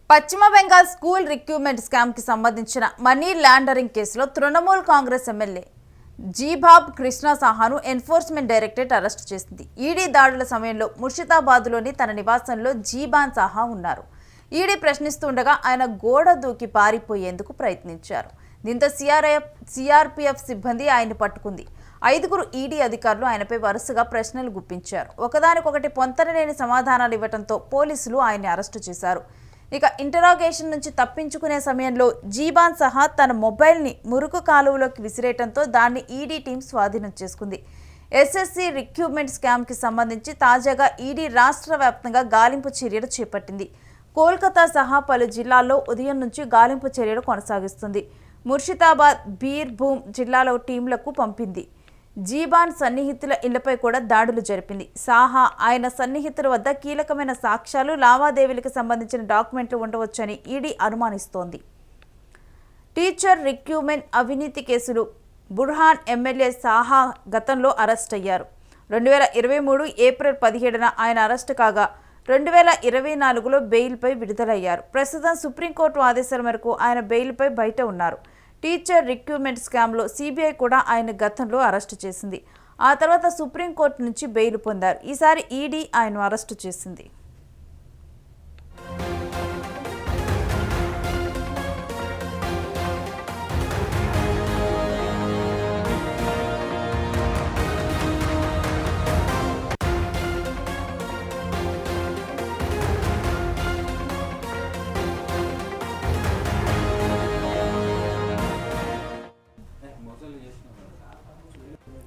పశ్చిమ Bengal school recruitment scam కి సంబంధించిన మనీ లాండరింగ్ కేసులో తృణమూల్ కాంగ్రెస్ ఎమ్మెల్యే జీబాబ్ కృష్ణ సాహాను ఎన్ఫోర్స్మెంట్ డైరెక్టరేట్ అరెస్టు చేసింది. ఈడీ దాడుల సమయంలో ముర్షిదాబాద్లోని తన నివాసంలో జీబాన్ సాహా ఉన్నారు. ఈడీ ప్రశ్నిస్తుండగా ఆయన గోడ దూకి పారిపోయేందుకు ప్రయత్నించారు. దీంతో సిఆర్పీఎఫ్ సిబ్బంది ఆయన్ని పట్టుకుంది. 5గురు ఈడీ అధికారులు ఆయనపై వరుసగా ప్రశ్నలు గుప్పించారు. ఒకదానికొకటి పొంతనలేని సమాధానాలు ఇవ్వడంతో పోలీసులు ఆయన్ని అరెస్టు చేశారు. ఇక ఇంటరాగేషన్ నుంచి తప్పించుకునే సమయంలో జీబాన్ సహా తన మొబైల్ని మురుకు కాలువలోకి విసిరేయడంతో దాన్ని ఈడీ టీం స్వాధీనం చేసుకుంది. ఎస్ఎస్సి రిక్రూట్మెంట్ స్కామ్కి సంబంధించి తాజాగా ఈడీ రాష్ట్ర వ్యాప్తంగా గాలింపు చర్యలు చేపట్టింది. కోల్కతా సహా పలు జిల్లాల్లో ఉదయం నుంచి గాలింపు చర్యలు కొనసాగిస్తుంది. ముర్షిదాబాద్, బీర్భూమ్ జిల్లాలో టీంలకు పంపింది. జీబాన్ సన్నిహితుల ఇళ్లపై కూడా దాడులు జరిపింది. సాహా, ఆయన సన్నిహితుల వద్ద కీలకమైన సాక్ష్యాలు, లావాదేవీలకు సంబంధించిన డాక్యుమెంట్లు ఉండవచ్చని ఈడీ అనుమానిస్తోంది. టీచర్ రిక్రూట్మెంట్ అవినీతి కేసులు బుర్హాన్ ఎమ్మెల్యే సాహా గతంలో అరెస్ట్ అయ్యారు. 2023 ఏప్రిల్ 17న ఆయన అరెస్టు కాగా 2024లో బెయిల్పై విడుదలయ్యారు. ప్రస్తుతం సుప్రీంకోర్టు ఆదేశాల మేరకు ఆయన బెయిల్పై బయట ఉన్నారు. టీచర్ రిక్రూట్మెంట్ స్కామ్లో సిబిఐ కూడా ఆయన గతంలో అరెస్టు చేసింది. ఆ తర్వాత సుప్రీంకోర్టు నుంచి బెయిల్ పొందారు. ఈసారి ఈడీ ఆయన్ను అరెస్టు చేసింది.